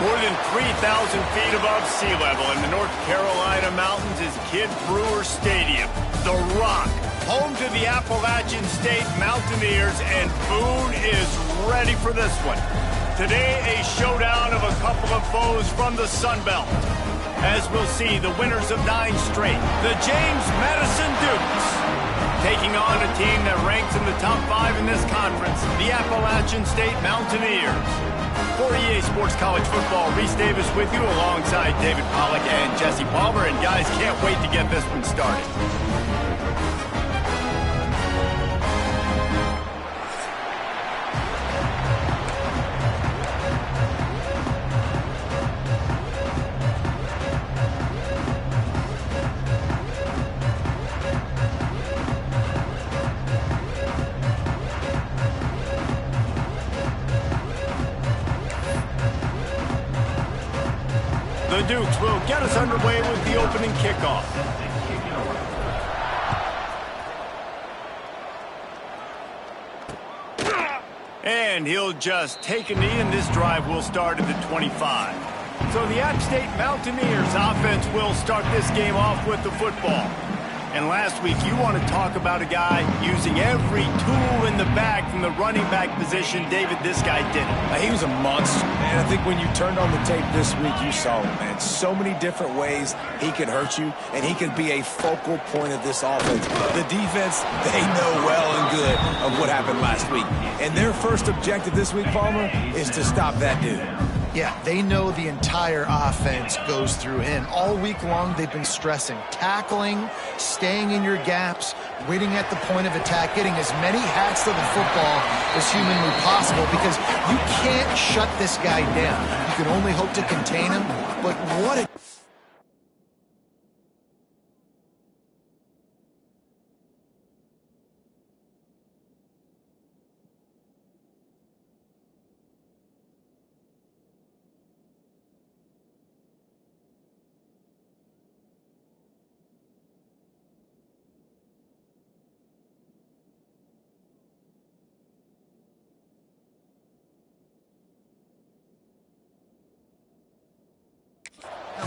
More than 3,000 feet above sea level in the North Carolina mountains is Kidd Brewer Stadium, the Rock, home to the Appalachian State Mountaineers, and Boone is ready for this one. Today, a showdown of a couple of foes from the Sun Belt. As we'll see, the winners of 9 straight, the James Madison Dukes, taking on a team that ranks in the top 5 in this conference, the Appalachian State Mountaineers. For EA Sports College Football, Reese Davis with you alongside David Pollack and Jesse Palmer. And guys, can't wait to get this one started. The Dukes will get us underway with the opening kickoff. And he'll just take a knee, and this drive will start at the 25. So the App State Mountaineers offense will start this game off with the football. And last week, you want to talk about a guy using every tool in the bag from the running back position. David, this guy did it. He was a monster, man. I think when you turned on the tape this week, you saw him, man. So many different ways he could hurt you, and he could be a focal point of this offense. The defense, they know well and good of what happened last week. And their first objective this week, Palmer, is to stop that dude. Yeah, they know the entire offense goes through him. All week long, they've been stressing tackling, staying in your gaps, waiting at the point of attack, getting as many hacks to the football as humanly possible, because you can't shut this guy down. You can only hope to contain him, but what a...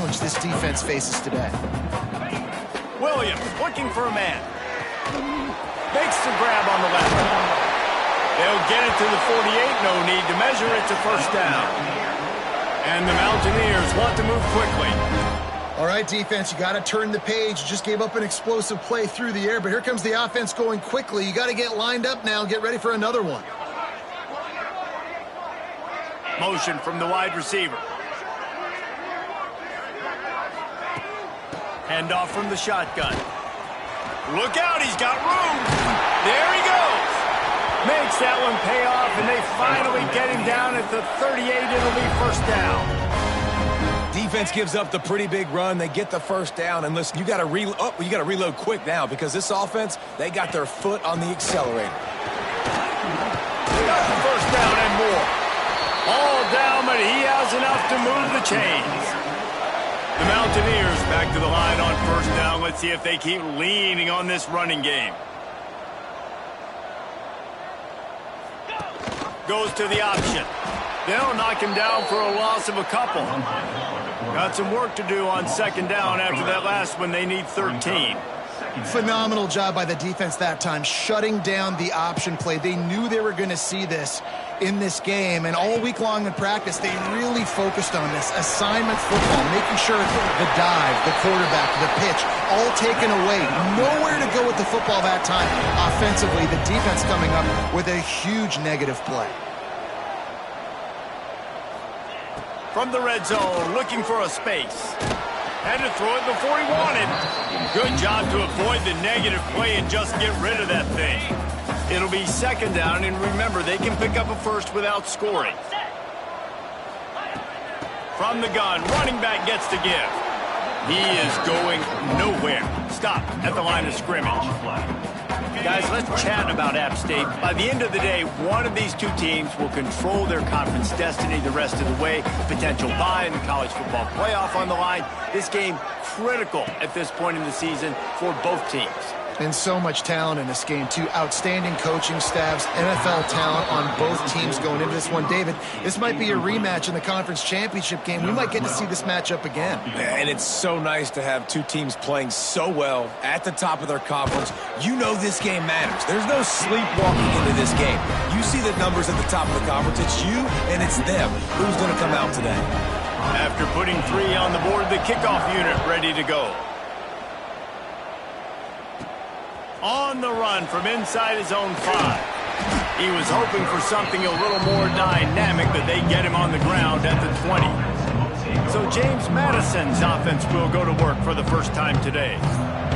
challenge this defense faces today. Williams looking for a man. Makes the grab on the left. They'll get it to the 48. No need to measure it to first down. And the Mountaineers want to move quickly. All right, defense, you got to turn the page. You just gave up an explosive play through the air, but here comes the offense going quickly. You got to get lined up now, get ready for another one. Motion from the wide receiver. Hand off from the shotgun. Look out, he's got room. There he goes. Makes that one pay off, and they finally get him down at the 38. It'll be first down. Defense gives up the pretty big run. They get the first down, and listen, you got to reload quick now, because this offense, they got their foot on the accelerator. They got the first down and more. All down, but he has enough to move the chains. The Mountaineers back to the line on first down. Let's see if they keep leaning on this running game. Goes to the option. They'll knock him down for a loss of a couple. Got some work to do on second down after that last one. They need 13. Phenomenal job by the defense that time, shutting down the option play. They knew they were going to see this in this game, and all week long in practice, they really focused on this assignment football, making sure the dive, the quarterback, the pitch, all taken away. Nowhere to go with the football that time. Offensively, the defense coming up with a huge negative play. From the red zone, looking for a space. Had to throw it before he wanted. Good job to avoid the negative play and just get rid of that thing. It'll be second down, and remember, they can pick up a first without scoring. From the gun, running back gets to give. He is going nowhere. Stop at the line of scrimmage. Guys, let's chat about App State. By the end of the day, one of these two teams will control their conference destiny the rest of the way. Potential bye in the college football playoff on the line. This game critical at this point in the season for both teams. And so much talent in this game, too. Outstanding coaching staffs, NFL talent on both teams going into this one. David, this might be a rematch in the conference championship game. We might get to see this matchup again. And it's so nice to have two teams playing so well at the top of their conference. You know this game matters. There's no sleepwalking into this game. You see the numbers at the top of the conference. It's you and it's them. Who's going to come out today? After putting 3 on the board, the kickoff unit ready to go. On the run from inside his own 5. He was hoping for something a little more dynamic, but they get him on the ground at the 20. So James Madison's offense will go to work for the first time today.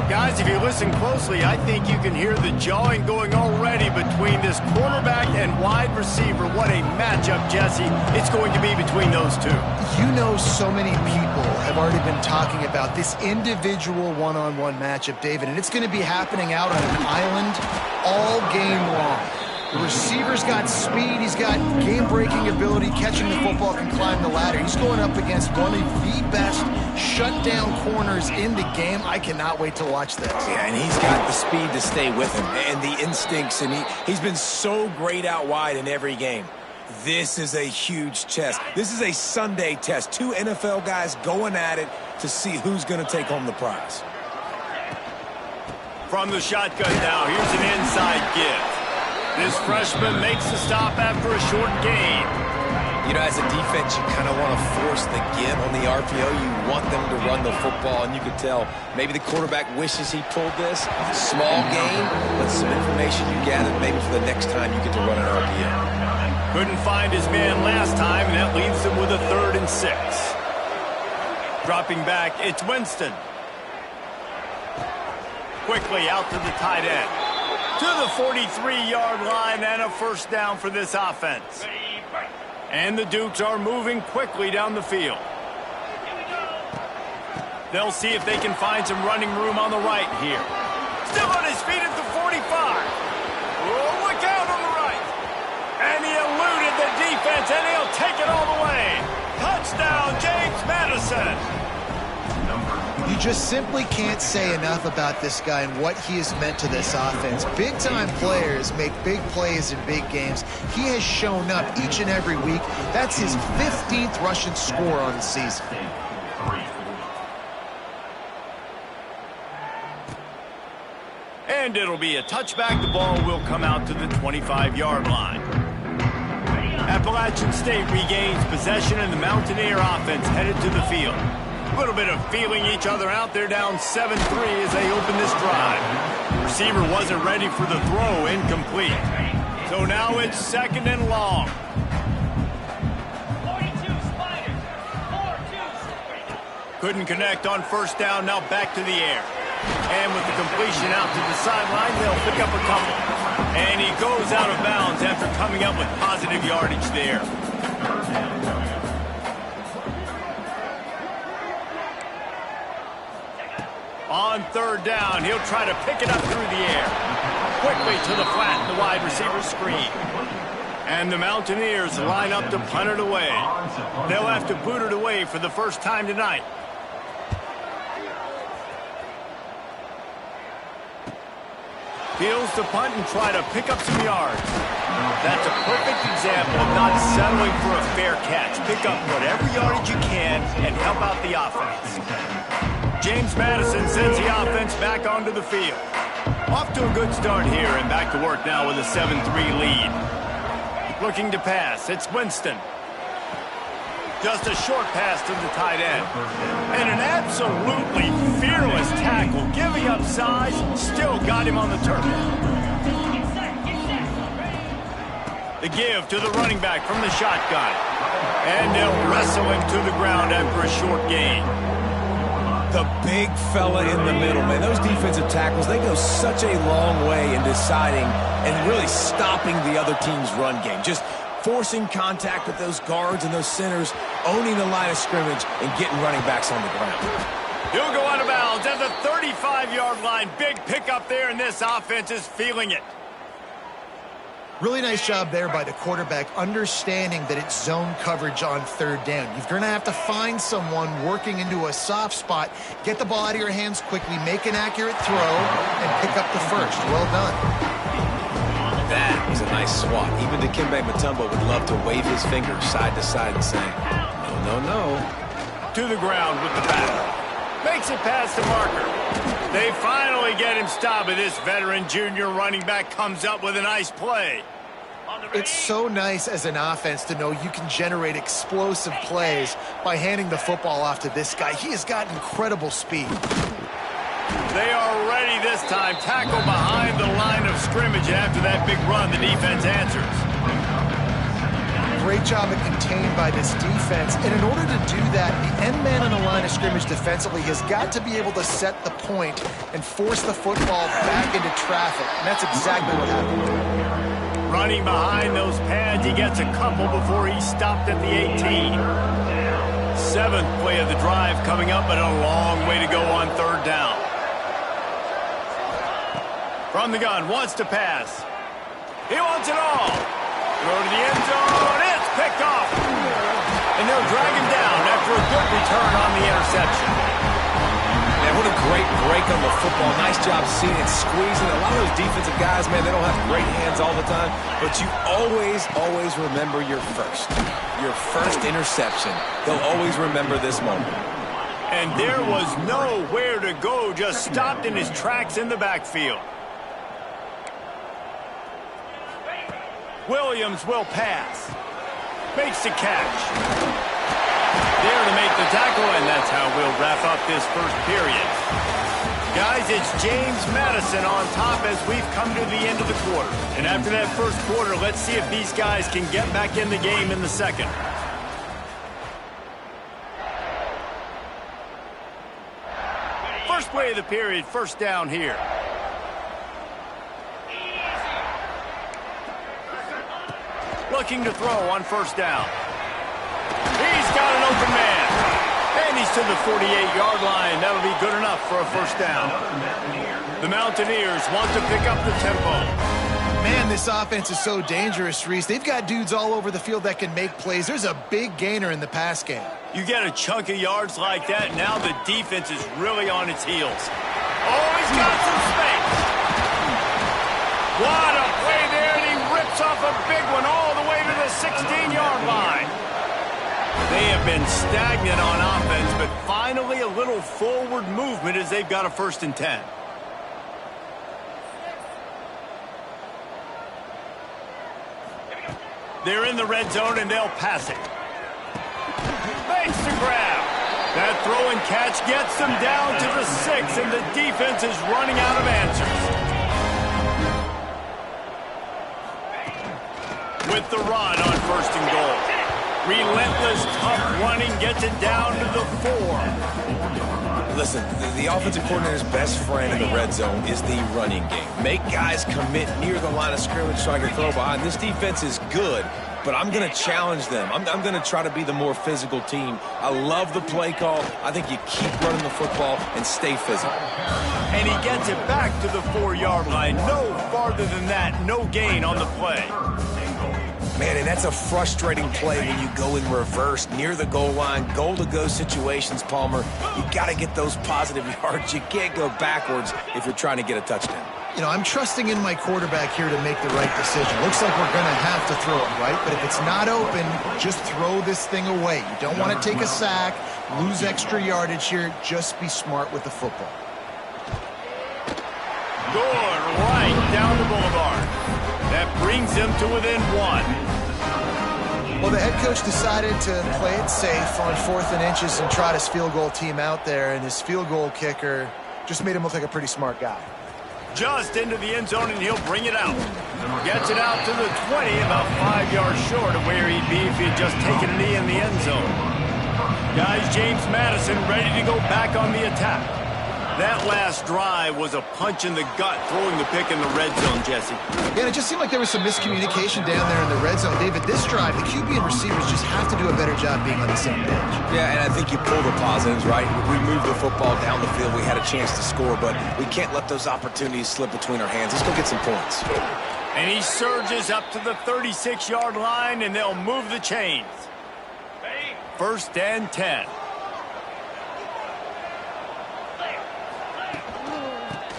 Guys, if you listen closely, I think you can hear the jawing going already between this quarterback and wide receiver. What a matchup, Jesse, it's going to be between those two. You know, so many people have already been talking about this individual one-on-one matchup, David, and it's going to be happening out on an island all game long. The receiver's got speed, he's got game-breaking ability, catching the football, can climb the ladder. He's going up against one of the best shutdown corners in the game. I cannot wait to watch this. Yeah, and he's got the speed to stay with him and the instincts, and he's been so great out wide in every game. This is a huge test. This is a Sunday test. 2 NFL guys going at it to see who's going to take home the prize. From the shotgun now, here's an inside give. This freshman makes the stop after a short gain. You know, as a defense, you kind of want to force the give on the RPO. You want them to run the football, and you can tell maybe the quarterback wishes he pulled this. Small gain, but some information you gathered maybe for the next time you get to run an RPO. Couldn't find his man last time, and that leaves him with a 3rd and 6. Dropping back, it's Winston. Quickly out to the tight end. To the 43-yard line and a first down for this offense. And the Dukes are moving quickly down the field. They'll see if they can find some running room on the right here. Still on his feet at the 45. Oh, look out on the right. And he eluded the defense, and he'll take it all the way. Touchdown, James Madison. You just simply can't say enough about this guy and what he has meant to this offense. Big-time players make big plays in big games. He has shown up each and every week. That's his 15th rushing score on the season. And it'll be a touchback. The ball will come out to the 25-yard line. Appalachian State regains possession, and the Mountaineer offense headed to the field. A little bit of feeling each other out. They're down 7-3 as they open this drive. Receiver wasn't ready for the throw, incomplete. So now it's 2nd and long. Couldn't connect on first down, now back to the air. And with the completion out to the sideline, they'll pick up a couple. And he goes out of bounds after coming up with positive yardage there. On 3rd down, he'll try to pick it up through the air. Quickly to the flat, the wide receiver screen. And the Mountaineers line up to punt it away. They'll have to boot it away for the first time tonight. Fields to punt and try to pick up some yards. That's a perfect example of not settling for a fair catch. Pick up whatever yardage you can and help out the offense. James Madison sends the offense back onto the field. Off to a good start here and back to work now with a 7-3 lead. Looking to pass, it's Winston. Just a short pass to the tight end. And an absolutely fearless tackle, giving up size, still got him on the turf. The give to the running back from the shotgun. And they'll wrestle him to the ground after a short gain. The big fella in the middle, man. Those defensive tackles, they go such a long way in deciding and really stopping the other team's run game. Just forcing contact with those guards and those centers, owning the line of scrimmage, and getting running backs on the ground. He'll go out of bounds at the 35-yard line. Big pickup there, and this offense is feeling it. Really nice job there by the quarterback, understanding that it's zone coverage on third down. You're going to have to find someone working into a soft spot, get the ball out of your hands quickly, make an accurate throw, and pick up the first. Well done. That was a nice swat. Even Dikembe Mutombo would love to wave his fingers side to side and say, no, no, no. To the ground with the back. Makes it past the marker. They finally get him stopped, but this veteran junior running back comes up with a nice play. It's so nice as an offense to know you can generate explosive plays by handing the football off to this guy. He has got incredible speed. They are ready this time. Tackle behind the line of scrimmage, and after that big run, the defense answers. Great job of contained by this defense. And in order to do that, the end man on the line of scrimmage defensively has got to be able to set the point and force the football back into traffic. And that's exactly what happened. Running behind those pads, he gets a couple before he stopped at the 18. Seventh play of the drive coming up, but a long way to go on third down. From the gun, wants to pass. He wants it all. Throw to the end zone. It's picked off. And they'll drag him down after a good return on the interception. Man, what a great break on the football. Nice job seeing it, squeezing. A lot of those defensive guys, man, they don't have great hands all the time. But you always remember your first. Your first interception. They'll always remember this moment. And there was nowhere to go. Just stopped in his tracks in the backfield. Williams will pass. Makes the catch. There to make the tackle, and that's how we'll wrap up this first period. Guys, it's James Madison on top as we've come to the end of the quarter. And after that first quarter, let's see if these guys can get back in the game in the second. First play of the period, first down here. Looking to throw on first down. He's got an open man. And he's to the 48-yard line. That'll be good enough for a first down. The Mountaineers want to pick up the tempo. Man, this offense is so dangerous, Reese. They've got dudes all over the field that can make plays. There's a big gainer in the pass game. You get a chunk of yards like that, now the defense is really on its heels. Oh, he's got some space. What a play there, and he rips off a big one all the way to the 16-yard line. They have been stagnant on offense, but finally a little forward movement as they've got a 1st and 10. They're in the red zone, and they'll pass it. Makes the grab. That throw and catch gets them down to the 6, and the defense is running out of answers. With the run on 1st and goal. Relentless, tough running gets it down to the 4. Listen, the offensive coordinator's best friend in the red zone is the running game. Make guys commit near the line of scrimmage so I can throw behind. This defense is good, but I'm going to challenge them. I'm going to try to be the more physical team. I love the play call. I think you keep running the football and stay physical. And he gets it back to the 4-yard line. No farther than that, no gain on the play. Man, and that's a frustrating play when you go in reverse near the goal line, goal-to-go situations, Palmer. You got to get those positive yards. You can't go backwards if you're trying to get a touchdown. You know, I'm trusting in my quarterback here to make the right decision. Looks like we're going to have to throw it, right? But if it's not open, just throw this thing away. You don't want to take a sack, lose extra yardage here. Just be smart with the football. Good, right down the boulevard. That brings them to within 1. Well, the head coach decided to play it safe on 4th and inches and trot his field goal team out there, and his field goal kicker just made him look like a pretty smart guy. Just into the end zone, and he'll bring it out. Gets it out to the 20, about 5 yards short of where he'd be if he'd just taken a knee in the end zone. Guys, James Madison ready to go back on the attack. That last drive was a punch in the gut, throwing the pick in the red zone, Jesse. Yeah, it just seemed like there was some miscommunication down there in the red zone. David, this drive, the QB and receivers just have to do a better job being on the same page. Yeah, and I think you pull the positives, right? We moved the football down the field. We had a chance to score, but we can't let those opportunities slip between our hands. Let's go get some points. And he surges up to the 36-yard line, and they'll move the chains. 1st and 10.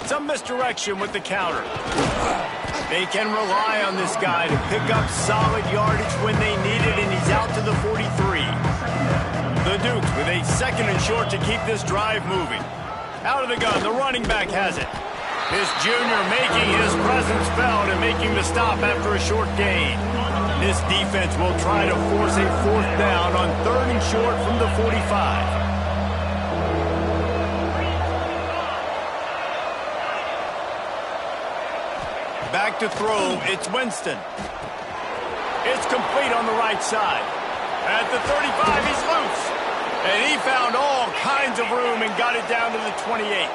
Some misdirection with the counter. They can rely on this guy to pick up solid yardage when they need it, and he's out to the 43. The Dukes with a 2nd and short to keep this drive moving. Out of the gun, the running back has it. This junior making his presence felt and making the stop after a short gain. This defense will try to force a 4th down on 3rd and short from the 45. Back to throw, it's Winston. It's complete on the right side. At the 35, he's loose. And he found all kinds of room and got it down to the 28.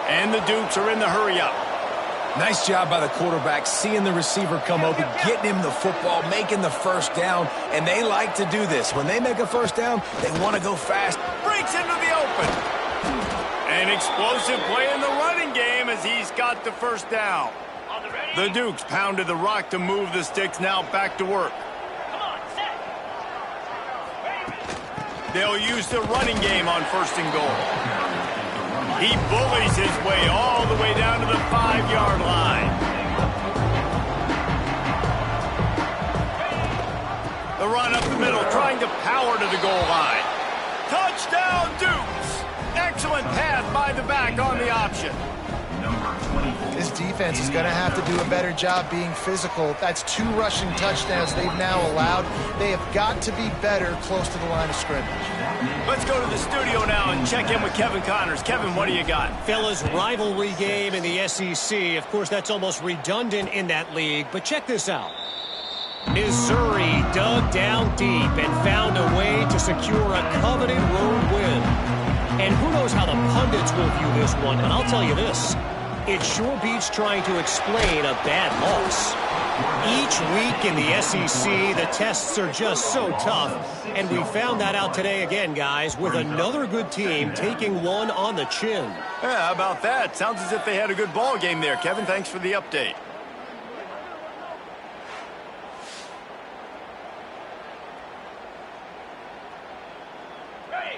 And the Dukes are in the hurry-up. Nice job by the quarterback, seeing the receiver come open, getting him the football, making the 1st down, and they like to do this. When they make a 1st down, they want to go fast. Breaks into the open. An explosive play in the running game as he's got the 1st down. The Dukes pounded the rock to move the sticks, now back to work. They'll use the running game on 1st and goal. He bullies his way all the way down to the 5-yard line. The run up the middle, trying to power to the goal line. Touchdown, Dukes! Excellent pass by the back on the option. This defense is going to have to do a better job being physical. That's 2 rushing touchdowns they've now allowed. They have got to be better close to the line of scrimmage. Let's go to the studio now and check in with Kevin Connors. Kevin, what do you got? Fellas, rivalry game in the SEC. Of course, that's almost redundant in that league, but check this out. Missouri dug down deep and found a way to secure a coveted road win. And who knows how the pundits will view this one, and I'll tell you this. It sure beats trying to explain a bad loss. Each week in the SEC, the tests are just so tough, and we found that out today again, guys, with another good team taking one on the chin. Yeah, how about that? Sounds as if they had a good ball game there. Kevin, thanks for the update.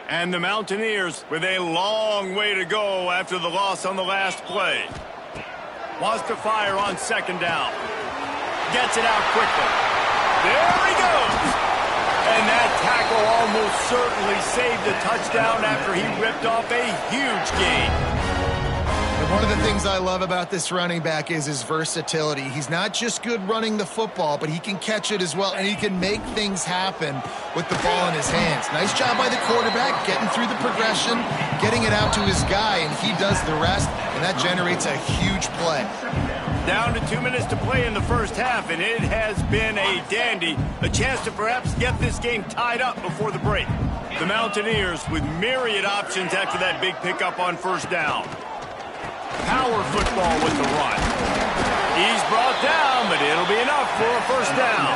And the Mountaineers with a long way to go after the loss on the last play. Wants to fire on 2nd down. Gets it out quickly. There he goes. And that tackle almost certainly saved the touchdown after he ripped off a huge gain. And one of the things I love about this running back is his versatility. He's not just good running the football, but he can catch it as well, and he can make things happen with the ball in his hands. Nice job by the quarterback, getting through the progression, getting it out to his guy, and he does the rest, and that generates a huge play. Down to 2 minutes to play in the 1st half, and it has been a dandy. A chance to perhaps get this game tied up before the break. The Mountaineers with myriad options after that big pickup on 1st down. Power football with the run. He's brought down, but it'll be enough for a 1st down.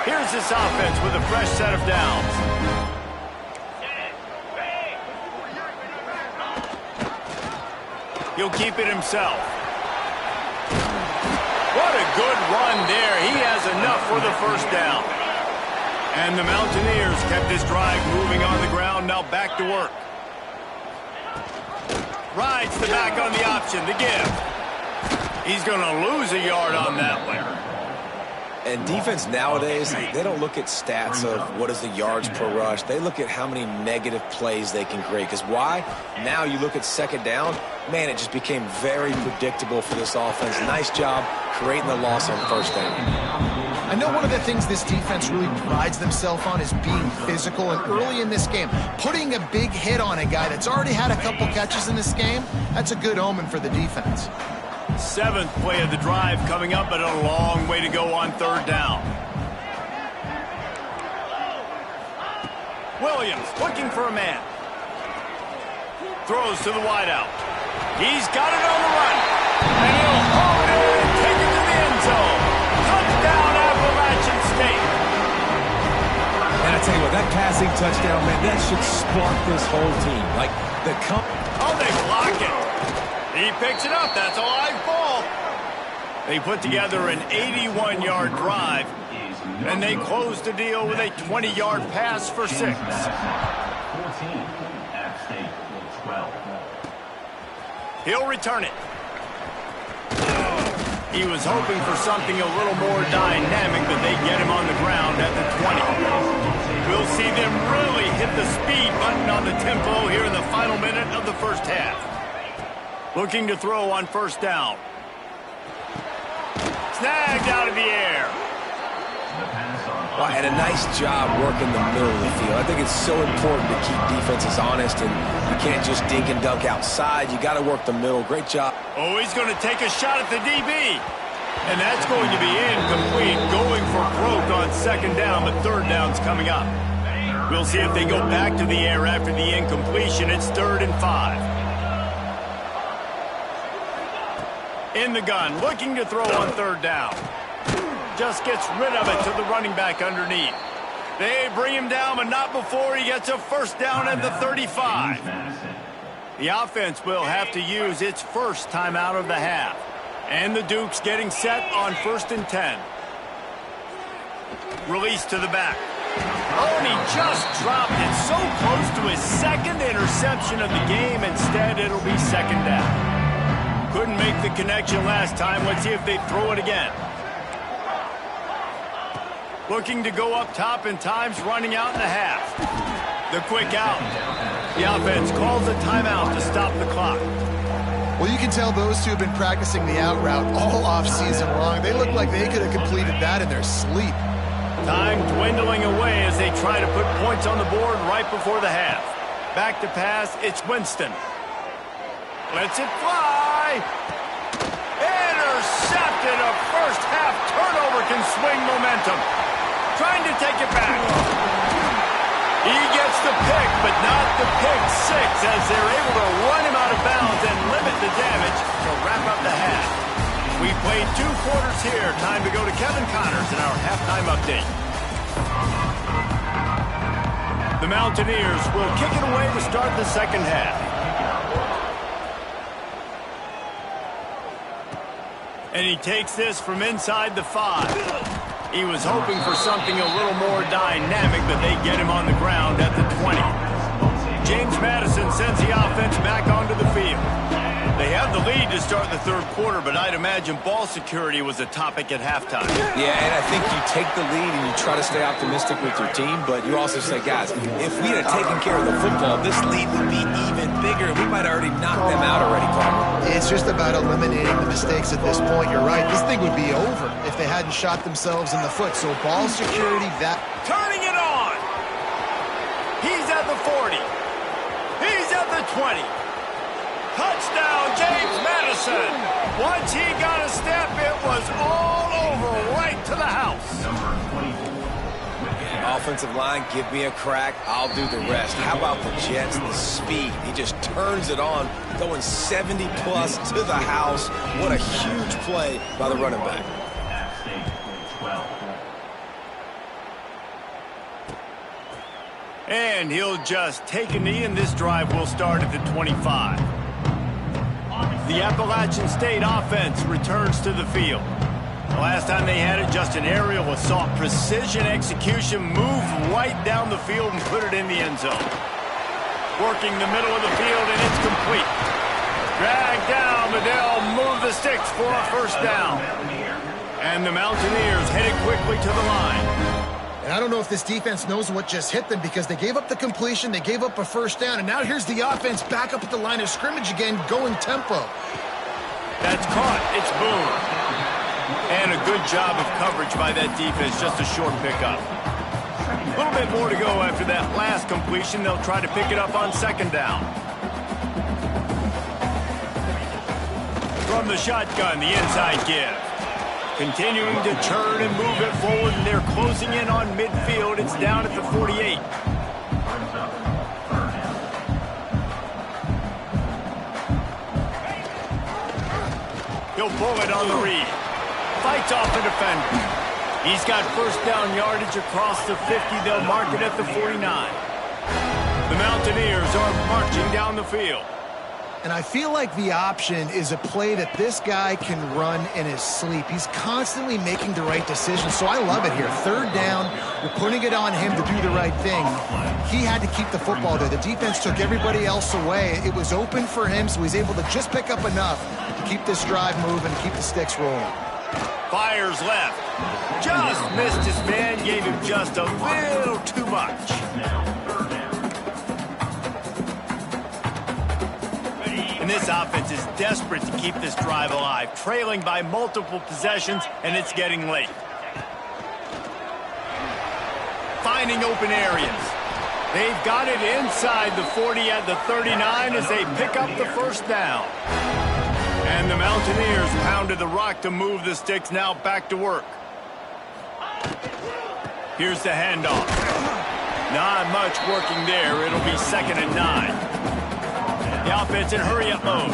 Here's this offense with a fresh set of downs. He'll keep it himself. What a good run there. He has enough for the 1st down. And the Mountaineers kept this drive moving on the ground, now back to work. Rides the back on the option, the give. He's going to lose a yard on that one. And defense nowadays, they don't look at stats of what is the yards per rush. They look at how many negative plays they can create. Because why? Now you look at 2nd down, man, it just became very predictable for this offense. Nice job creating the loss on 1st down. I know one of the things this defense really prides themselves on is being physical, and early in this game, putting a big hit on a guy that's already had a couple catches in this game, that's a good omen for the defense. 7th play of the drive coming up, but a long way to go on 3rd down. Williams looking for a man. Throws to the wideout. He's got it on the run. And he'll haul it in and take it to the end zone. Touchdown, Appalachian State. And I tell you what, that passing touchdown, man, that should spark this whole team. Like Oh, they block it. He picks it up. That's a live ball. They put together an 81-yard drive, and they closed the deal with a 20-yard pass for 6. 14, App State with 12. He'll return it. He was hoping for something a little more dynamic, but they get him on the ground at the 20. We'll see them really hit the speed button on the tempo here in the final minute of the first half. Looking to throw on first down. Snagged out of the air. Well, and a nice job working the middle of the field. I think it's so important to keep defenses honest, and you can't just dink and dunk outside. You got to work the middle. Great job. Oh, he's going to take a shot at the DB. And that's going to be incomplete, going for broke on second down, but third down's coming up. We'll see if they go back to the air after the incompletion. It's 3rd and 5. In the gun, looking to throw on third down. Just gets rid of it to the running back underneath. They bring him down, but not before he gets a first down at the 35. The offense will have to use its first timeout of the half. And the Dukes getting set on 1st and 10. Release to the back. Oh, and he just dropped it so close to his second interception of the game. Instead, it'll be second down. Couldn't make the connection last time. Let's see if they throw it again. Looking to go up top, and time's running out in the half. The quick out. The offense calls a timeout to stop the clock. Well, you can tell those two have been practicing the out route all off-season long. They look like they could have completed that in their sleep. Time dwindling away as they try to put points on the board right before the half. Back to pass, it's Winston. Lets it fly. Intercepted. A first half turnover can swing momentum. Trying to take it back. He gets the pick, but not the pick six, as they're able to run him out of bounds and limit the damage to wrap up the half. We played 2 quarters here. Time to go to Kevin Connors in our halftime update. The Mountaineers will kick it away to start the second half. And he takes this from inside the 5. He was hoping for something a little more dynamic, but they get him on the ground at the 20. James Madison sends the offense back onto the field. They have the lead to start the 3rd quarter, but I'd imagine ball security was a topic at halftime. Yeah, and I think you take the lead and you try to stay optimistic with your team, but you also say, guys, if we had taken care of the football, this lead would be even bigger. We might have already knocked them out already, Carl. It's just about eliminating the mistakes at this point. You're right. This thing would be over if they hadn't shot themselves in the foot. So ball security, that... Turning it on! He's at the 40. He's at the 20. Touchdown, James Madison. Once he got a step, it was all over, right to the house. Offensive line, give me a crack. I'll do the rest. How about the Jets, the speed? He just turns it on, going 70-plus to the house. What a huge play by the running back. And he'll just take a knee, and this drive will start at the 25. The Appalachian State offense returns to the field. The last time they had it, just an aerial assault. Precision execution, moved right down the field and put it in the end zone. Working the middle of the field, and it's complete. Dragged down, but they'll move the sticks for a first down. And the Mountaineers headed quickly to the line. And I don't know if this defense knows what just hit them, because they gave up the completion, they gave up a first down, and now here's the offense back up at the line of scrimmage again, going tempo. That's caught. It's Boone. And a good job of coverage by that defense, just a short pickup. A little bit more to go after that last completion. They'll try to pick it up on second down. From the shotgun, the inside give. Continuing to turn and move it forward, and they're closing in on midfield. It's down at the 48. He'll pull it on the read. Fights off the defender. He's got first down yardage across the 50. They'll mark it at the 49. The Mountaineers are marching down the field. And I feel like the option is a play that this guy can run in his sleep. He's constantly making the right decision, so I love it here. Third down, you're putting it on him to do the right thing. He had to keep the football there. The defense took everybody else away. It was open for him, so he's able to just pick up enough to keep this drive moving and keep the sticks rolling. Fires left. Just missed his man, gave him just a little too much. And this offense is desperate to keep this drive alive, trailing by multiple possessions, and it's getting late. Finding open areas. They've got it inside the 40 at the 39 as they pick up the first down. And the Mountaineers pounded the rock to move the sticks, now back to work. Here's the handoff. Not much working there. It'll be 2nd and 9. The offense in hurry-up mode.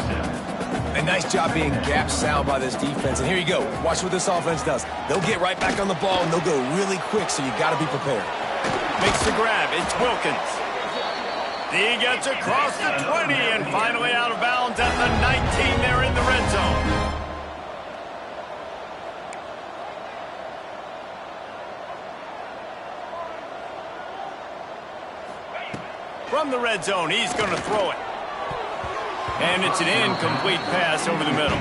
A nice job being gap sound by this defense. And here you go. Watch what this offense does. They'll get right back on the ball, and they'll go really quick, so you got to be prepared. Makes the grab. It's Wilkins. He gets across the 20 and finally out of bounds at the 19. They're in the red zone. From the red zone, he's going to throw it. And it's an incomplete pass over the middle.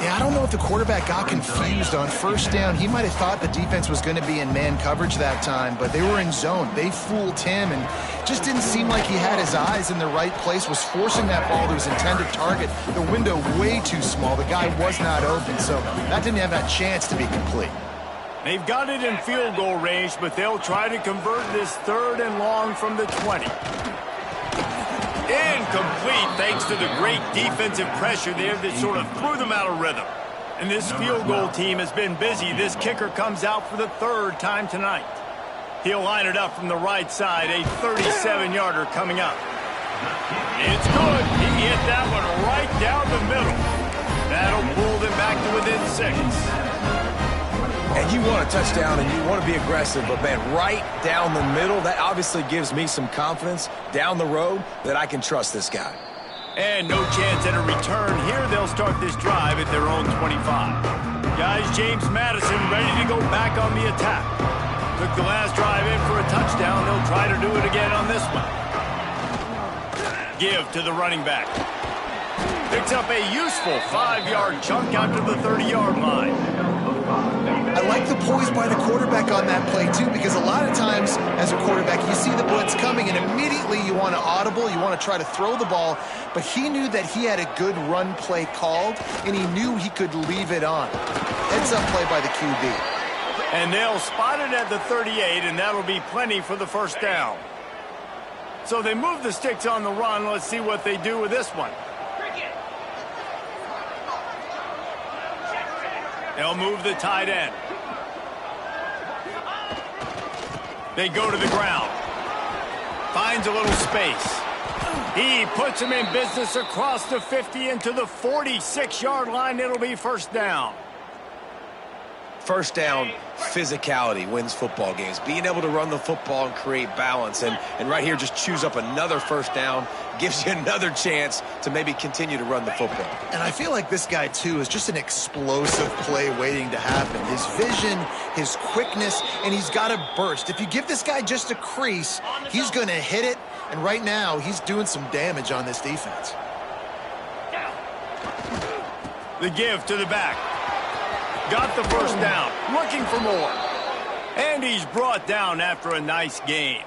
Yeah, I don't know if the quarterback got confused on first down. He might have thought the defense was going to be in man coverage that time, but they were in zone. They fooled him, and just didn't seem like he had his eyes in the right place, was forcing that ball to his intended target. The window way too small. The guy was not open, so that didn't have that chance to be complete. They've got it in field goal range, but they'll try to convert this 3rd and long from the 20. Incomplete thanks to the great defensive pressure there that sort of threw them out of rhythm. And this field goal team has been busy. This kicker comes out for the 3rd time tonight. He'll line it up from the right side, a 37-yarder coming up. It's good. He hit that one right down the middle. That'll pull them back to within 6. And you want a touchdown, and you want to be aggressive, but, man, right down the middle, that obviously gives me some confidence down the road that I can trust this guy. And no chance at a return. Here they'll start this drive at their own 25. Guys, James Madison ready to go back on the attack. Took the last drive in for a touchdown. They'll try to do it again on this one. Give to the running back. Picks up a useful 5-yard chunk out to the 30-yard line. I like the poise by the quarterback on that play, too, because a lot of times as a quarterback, you see the blitz coming, and immediately you want to audible, you want to try to throw the ball, but he knew that he had a good run play called, and he knew he could leave it on. Heads-up play by the QB. And they'll spot it at the 38, and that'll be plenty for the first down. So they move the sticks on the run. Let's see what they do with this one. They'll move the tight end. They go to the ground. Finds a little space. He puts him in business across the 50 into the 46-yard line. It'll be first down. First down, physicality wins football games. Being able to run the football and create balance. And right here, just choose up another first down. Gives you another chance to maybe continue to run the football. And I feel like this guy, too, is just an explosive play waiting to happen. His vision, his quickness, and he's got a burst. If you give this guy just a crease, he's going to hit it. And right now, he's doing some damage on this defense. The give to the back. Got the first down, looking for more. And he's brought down after a nice gain.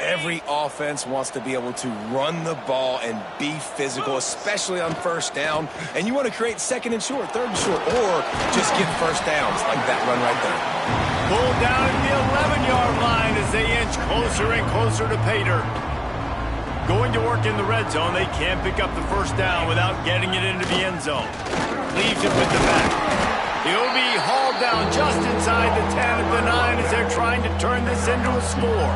Every offense wants to be able to run the ball and be physical, especially on first down. And you want to create 2nd and short, 3rd and short, or just get first downs like that run right there. Pulled down at the 11-yard line as they inch closer and closer to pay dirt. Going to work in the red zone, they can't pick up the first down without getting it into the end zone. Leaves it with the back. He'll be hauled down just inside the 10 at the 9 as they're trying to turn this into a score.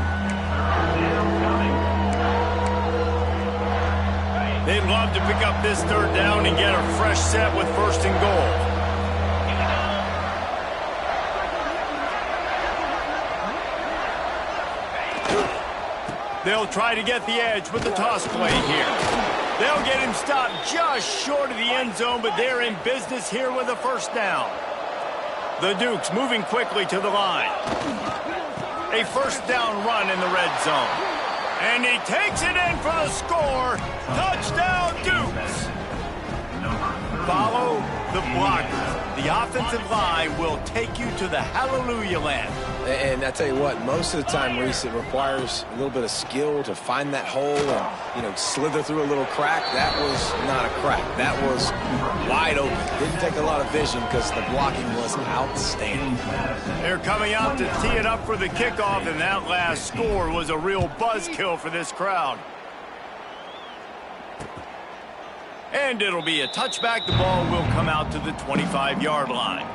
They'd love to pick up this 3rd down and get a fresh set with 1st and goal. They'll try to get the edge with the toss play here. They'll get him stopped just short of the end zone, but they're in business here with a first down. The Dukes moving quickly to the line. A first down run in the red zone. And he takes it in for the score. Touchdown, Dukes. Follow the blockers. The offensive line will take you to the hallelujah land. And I tell you what, most of the time, Reese, it requires a little bit of skill to find that hole and, slither through a little crack. That was not a crack. That was wide open. Didn't take a lot of vision because the blocking was outstanding. They're coming out to tee it up for the kickoff, and that last score was a real buzzkill for this crowd. And it'll be a touchback. The ball will come out to the 25-yard line.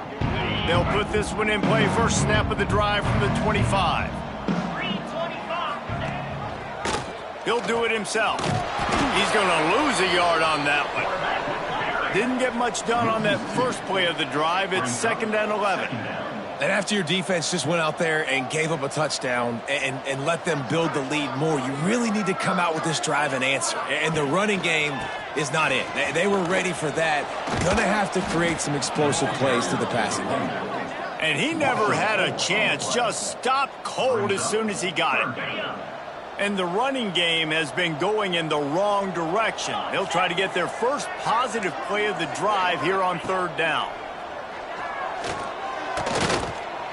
They'll put this one in play. First snap of the drive from the 25. He'll do it himself. He's going to lose a yard on that one. Didn't get much done on that first play of the drive. It's 2nd and 11. And after your defense just went out there and gave up a touchdown and let them build the lead more, you really need to come out with this drive and answer. And the running game is not in. They were ready for that. Going to have to create some explosive plays to the passing game. And he never had a chance. Just stopped cold as soon as he got it. And the running game has been going in the wrong direction. They'll try to get their first positive play of the drive here on 3rd down.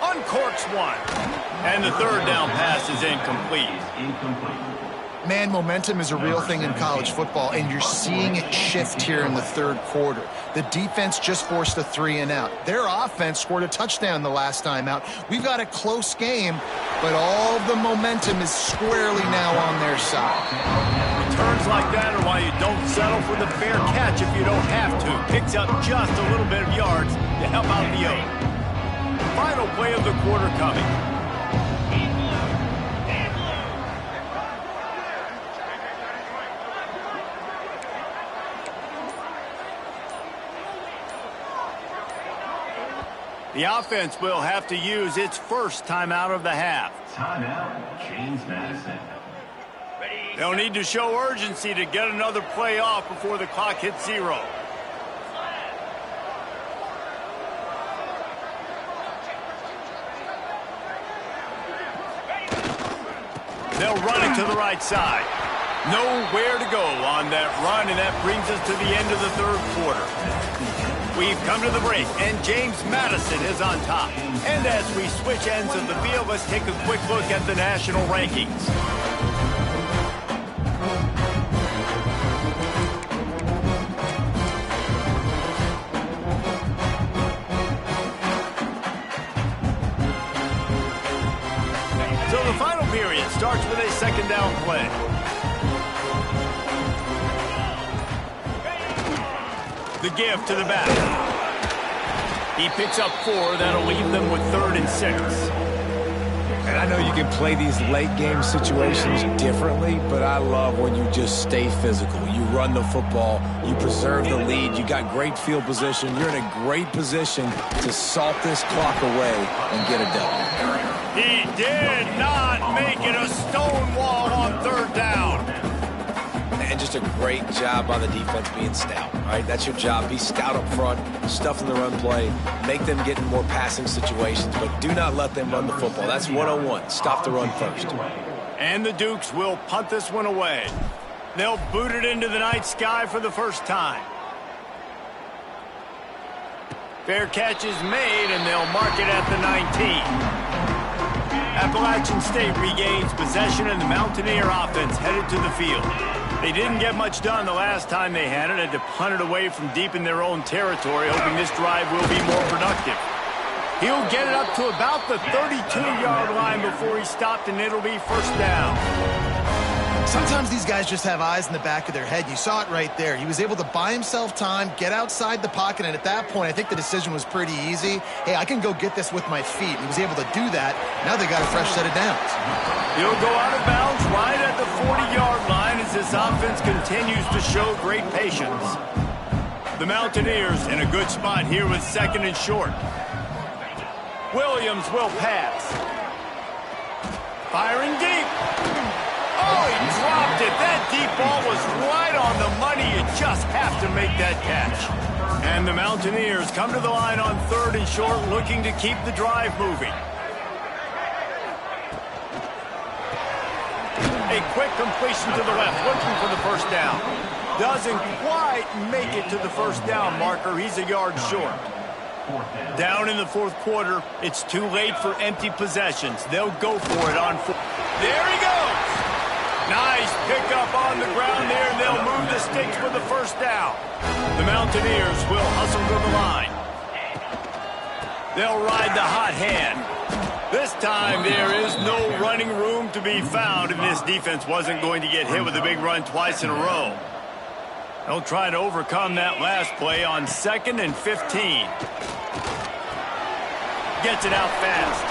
Uncorks one. And the 3rd down pass is incomplete. Man, momentum is a real thing in college football, and you're seeing it shift here in the 3rd quarter. The defense just forced a 3-and-out. Their offense scored a touchdown the last time out. We've got a close game, but all of the momentum is squarely now on their side. Returns like that are why you don't settle for the fair catch if you don't have to. Picks up just a little bit of yards to help out the O. Final play of the quarter coming. The offense will have to use its first timeout of the half. Timeout, James Madison. They'll need to show urgency to get another play off before the clock hits 0. They'll run it to the right side. Nowhere to go on that run, and that brings us to the end of the 3rd quarter. We've come to the break, and James Madison is on top. And as we switch ends of the field, let's take a quick look at the national rankings. So the final period starts with a 2nd down play. The give to the back. He picks up 4. That'll leave them with 3rd and 6. And I know you can play these late game situations differently, but I love when you just stay physical. You run the football, you preserve the lead, you got great field position, you're in a great position to salt this clock away and get a W. He did not make it a stone wall on 3rd down. And just a great job by the defense being stout, right? That's your job. Be stout up front, stuff in the run play, make them get in more passing situations, but do not let them run the football. That's 101. Stop the run first. And the Dukes will punt this one away. They'll boot it into the night sky for the first time. Fair catch is made, and they'll mark it at the 19. Appalachian State regains possession, and the Mountaineer offense headed to the field. They didn't get much done the last time they had it. Had to punt it away from deep in their own territory, hoping this drive will be more productive. He'll get it up to about the 32-yard line before he stopped, and it'll be first down. Sometimes these guys just have eyes in the back of their head. You saw it right there. He was able to buy himself time, get outside the pocket, and at that point, I think the decision was pretty easy. Hey, I can go get this with my feet. He was able to do that. Now they got a fresh set of downs. He'll go out of bounds right at the 40-yard line as this offense continues to show great patience. The Mountaineers in a good spot here with 2nd and short. Williams will pass. Firing deep. Oh, Oh, he dropped it. That deep ball was right on the money. You just have to make that catch. And the Mountaineers come to the line on 3rd and short, looking to keep the drive moving. A quick completion to the left, looking for the first down. Doesn't quite make it to the first down marker. He's a yard short. Down in the 4th quarter, it's too late for empty possessions. They'll go for it on 4th. There he goes. Nice pickup on the ground there. They'll move the sticks for the first down. The Mountaineers will hustle to the line. They'll ride the hot hand. This time there is no running room to be found, and this defense wasn't going to get hit with a big run twice in a row. They'll try to overcome that last play on 2nd and 15. Gets it out fast.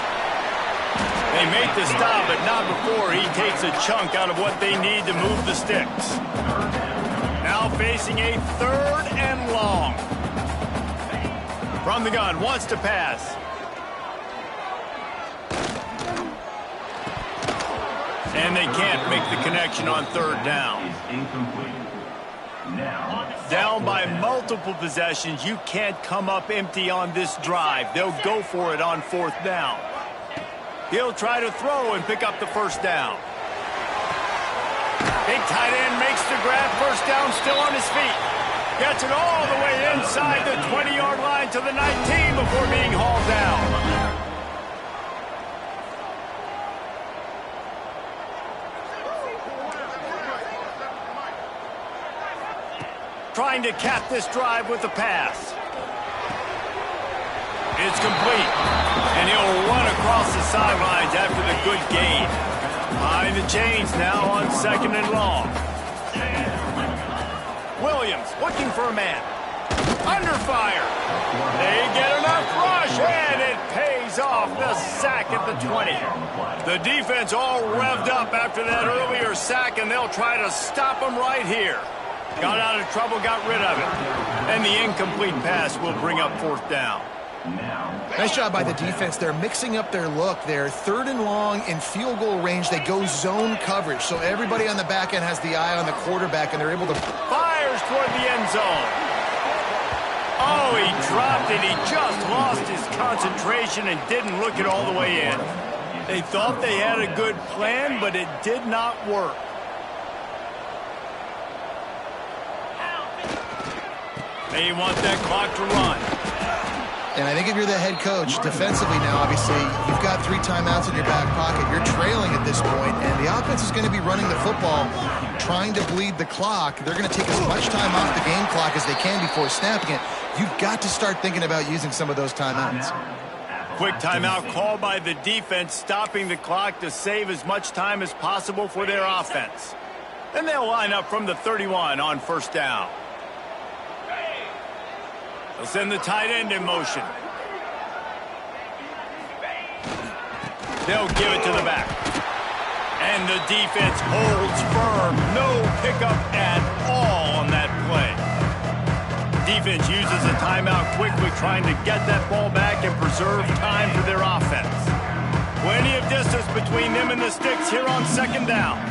They make the stop, but not before he takes a chunk out of what they need to move the sticks. Now facing a 3rd and long. From the gun, wants to pass. And they can't make the connection on 3rd down. Down by multiple possessions, you can't come up empty on this drive. They'll go for it on 4th down. He'll try to throw and pick up the first down. Big tight end makes the grab. First down, still on his feet. Gets it all the way inside the 20-yard line to the 19 before being hauled down. Trying to cap this drive with a pass. It's complete. And he'll run across the sidelines after the good gain. Behind the chains now on 2nd and long. Williams looking for a man. Under fire. They get enough rush, and it pays off. The sack at the 20. The defense all revved up after that earlier sack, and they'll try to stop them right here. Got out of trouble, got rid of it. And the incomplete pass will bring up 4th down. Nice job by the defense. They're mixing up their look. They're 3rd and long in field goal range. They go zone coverage, so everybody on the back end has the eye on the quarterback, and they're able to... Fires toward the end zone. Oh, he dropped it. He just lost his concentration and didn't look it all the way in. They thought they had a good plan, but it did not work. They want that clock to run. And I think if you're the head coach, defensively now, obviously, you've got 3 timeouts in your back pocket. You're trailing at this point, and the offense is going to be running the football, trying to bleed the clock. They're going to take as much time off the game clock as they can before snapping it. You've got to start thinking about using some of those timeouts. Quick timeout called by the defense, stopping the clock to save as much time as possible for their offense. Then they'll line up from the 31 on 1st down. They'll send the tight end in motion. They'll give it to the back. And the defense holds firm. No pickup at all on that play. Defense uses a timeout quickly, trying to get that ball back and preserve time for their offense. Plenty of distance between them and the sticks here on 2nd down.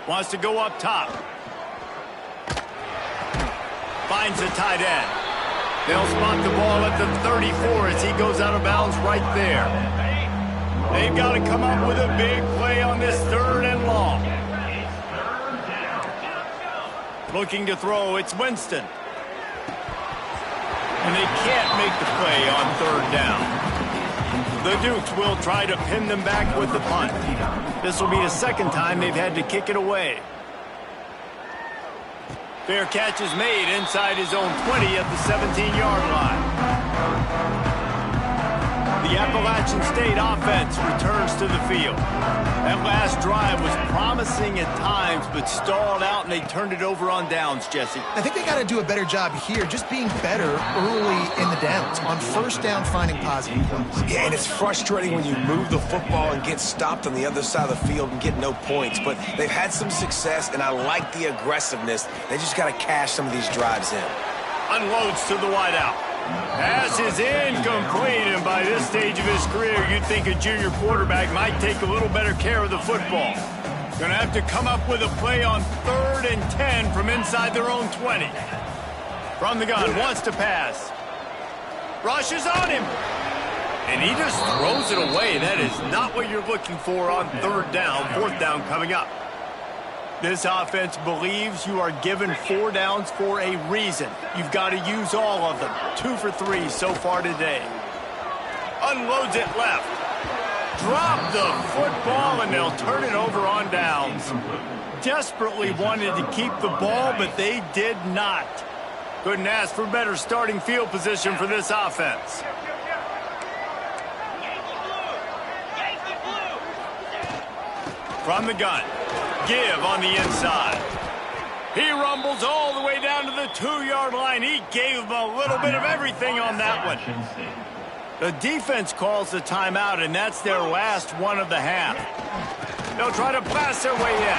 Wants to go up top. Finds the tight end. They'll spot the ball at the 34 as he goes out of bounds right there. They've got to come up with a big play on this 3rd and long. Looking to throw, it's Winston. And they can't make the play on 3rd down. The Dukes will try to pin them back with the punt. This will be the 2nd time they've had to kick it away. Fair catch is made inside his own 20 at the 17-yard line. The Appalachian State offense returns to the field. That last drive was promising at times, but stalled out, and they turned it over on downs, Jesse. I think they got to do a better job here, just being better early in the downs, on 1st down, finding positive plays. Yeah, and it's frustrating when you move the football and get stopped on the other side of the field and get no points. But they've had some success, and I like the aggressiveness. They just got to cash some of these drives in. Unloads to the wideout. Pass is incomplete, and by this stage of his career, you'd think a junior quarterback might take a little better care of the football. Gonna have to come up with a play on 3rd and 10 from inside their own 20. From the gun, wants to pass. Rushes on him. And he just throws it away. That is not what you're looking for on 3rd down, 4th down coming up. This offense believes you are given 4 downs for a reason. You've got to use all of them. 2 for 3 so far today. Unloads it left. Drop the football, and they'll turn it over on downs. Desperately wanted to keep the ball, but they did not. Couldn't ask for better starting field position for this offense. From the gun. Give on the inside. He rumbles all the way down to the 2-yard line. He gave him a little bit of everything on that one. The defense calls the timeout, and that's their last one of the half. They'll try to blast their way in.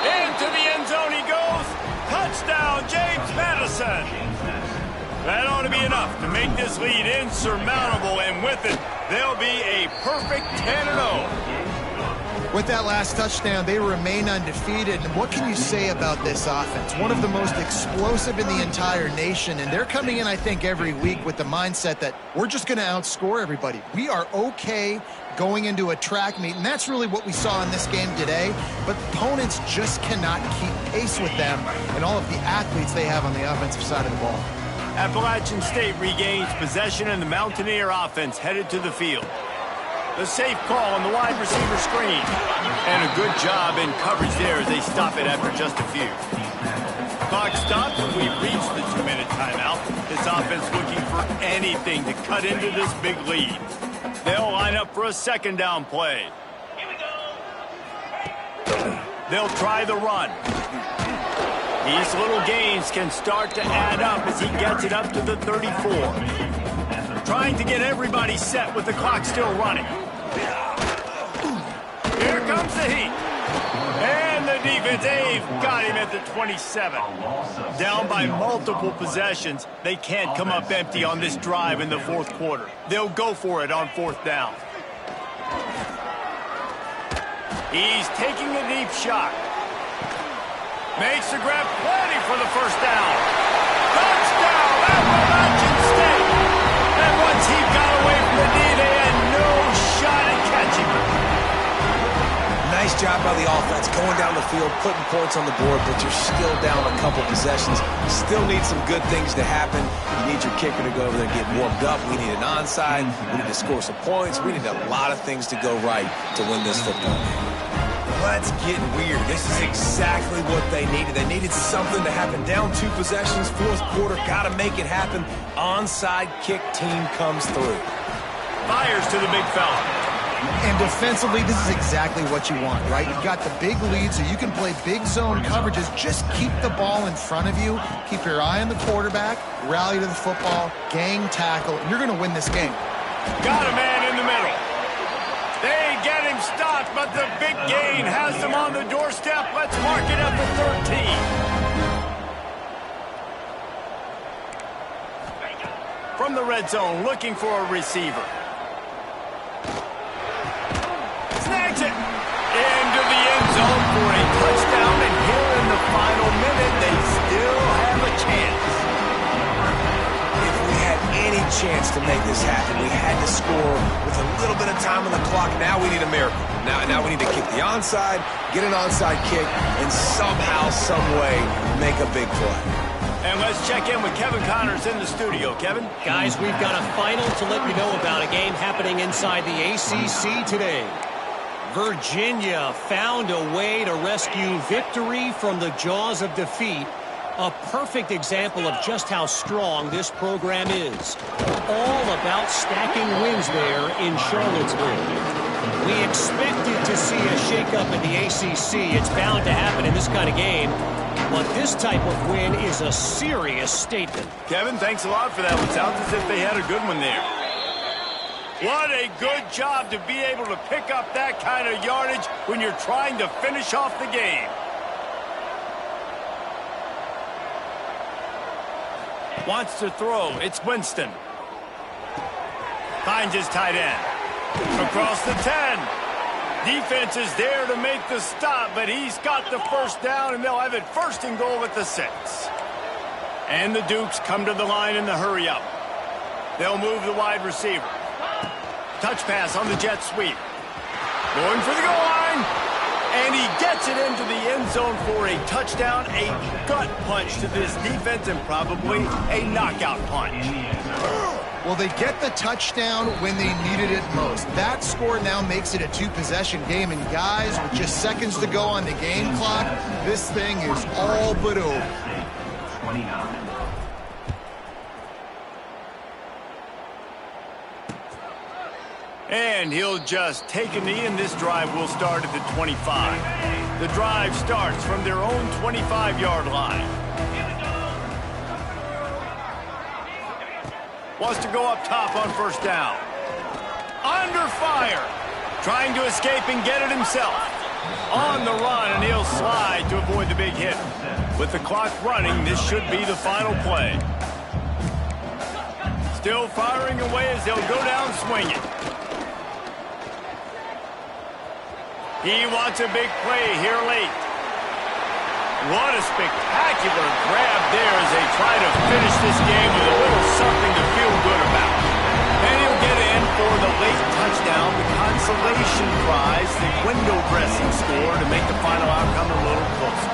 Into the end zone he goes. Touchdown, James Madison. That ought to be enough to make this lead insurmountable, and with it, they'll be a perfect 10-0. With that last touchdown, they remain undefeated. And what can you say about this offense? One of the most explosive in the entire nation. And they're coming in, I think, every week with the mindset that we're just going to outscore everybody. We are okay going into a track meet. And that's really what we saw in this game today. But opponents just cannot keep pace with them and all of the athletes they have on the offensive side of the ball. Appalachian State regains possession, and the Mountaineer offense headed to the field. The safe call on the wide receiver screen. And a good job in coverage there as they stop it after just a few. Clock stops and we've reached the 2-minute timeout. This offense looking for anything to cut into this big lead. They'll line up for a 2nd down play. They'll try the run. These little gains can start to add up as he gets it up to the 34. Trying to get everybody set with the clock still running. Here comes the heat. And the defense, they've got him at the 27. Down by multiple possessions. They can't come up empty on this drive in the 4th quarter. They'll go for it on 4th down. He's taking a deep shot. Makes the grab, plenty for the 1st down. Touchdown, Appalachian State. And once he got away from the knee, they had no shot at catching him. Nice job by the offense, going down the field, putting points on the board, but you're still down a couple possessions. You still need some good things to happen. You need your kicker to go over there and get warmed up. We need an onside. We need to score some points. We need a lot of things to go right to win this football game. Let's get weird. This is exactly what they needed. They needed something to happen. Down 2 possessions, 4th quarter, got to make it happen. Onside kick team comes through. Fires to the big fella. And defensively, this is exactly what you want, right? You've got the big lead, so you can play big zone coverages. Just keep the ball in front of you. Keep your eye on the quarterback. Rally to the football. Gang tackle. And you're going to win this game. Got a man in the middle. They get him stopped, but the big gain has them on the doorstep. Let's mark it at the 13. From the red zone, looking for a receiver. Snags it. Into the end zone for a touchdown, and here in the final minute, they still have a chance. If we had any chance to make this happen, we had to score with a little bit of time on the clock. Now we need a miracle. Now we need to kick the onside, get an onside kick, and somehow, some way, make a big play. And let's check in with Kevin Connors in the studio. Kevin? Guys, we've got a final to let you know about, a game happening inside the ACC today. Virginia found a way to rescue victory from the jaws of defeat. A perfect example of just how strong this program is. All about stacking wins there in Charlottesville. We expected to see a shakeup in the ACC. It's bound to happen in this kind of game. But this type of win is a serious statement. Kevin, thanks a lot for that one. Sounds as if they had a good one there. What a good job to be able to pick up that kind of yardage when you're trying to finish off the game. Wants to throw. It's Winston. Finds his tight end. Across the 10. Defense is there to make the stop, but he's got the first down, and they'll have it 1st and goal at the 6. And the Dukes come to the line in the hurry-up. They'll move the wide receiver. Touch pass on the jet sweep. Going for the goal line. And he gets it into the end zone for a touchdown, a gut punch to this defense, and probably a knockout punch. Well, they get the touchdown when they needed it most. That score now makes it a 2-possession game. And guys, with just seconds to go on the game clock, this thing is all but over. 29. And he'll just take a knee, and this drive will start at the 25. The drive starts from their own 25-yard line. Wants to go up top on 1st down. Under fire. Trying to escape and get it himself. On the run, and he'll slide to avoid the big hit. With the clock running, this should be the final play. Still firing away as they'll go down swinging. He wants a big play here late. What a spectacular grab there as they try to finish this game with a little something to feel good about. And he'll get in for the late touchdown, the consolation prize, the window dressing score to make the final outcome a little closer.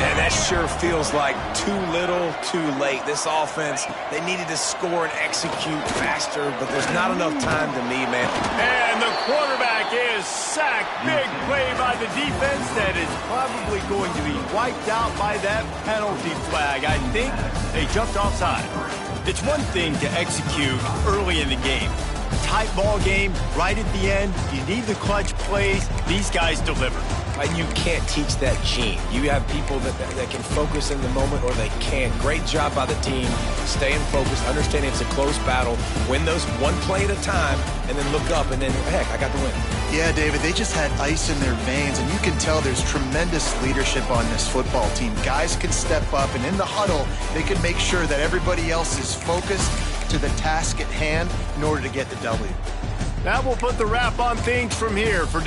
And that sure feels like too little, too late. This offense, they needed to score and execute faster, but there's not enough time to me, man. And the quarterback is sacked. Big play by the defense that is probably going to be wiped out by that penalty flag. I think they jumped offside. It's one thing to execute early in the game. Tight ball game, right at the end. You need the clutch plays. These guys deliver. And you can't teach that gene. You have people that can focus in the moment, or they can't. Great job by the team, staying focused, understanding it's a close battle, win those one play at a time, and then look up, and then, heck, I got the win. Yeah, David, they just had ice in their veins, and you can tell there's tremendous leadership on this football team. Guys can step up, and in the huddle, they can make sure that everybody else is focused to the task at hand in order to get the W. That will put the wrap on things from here for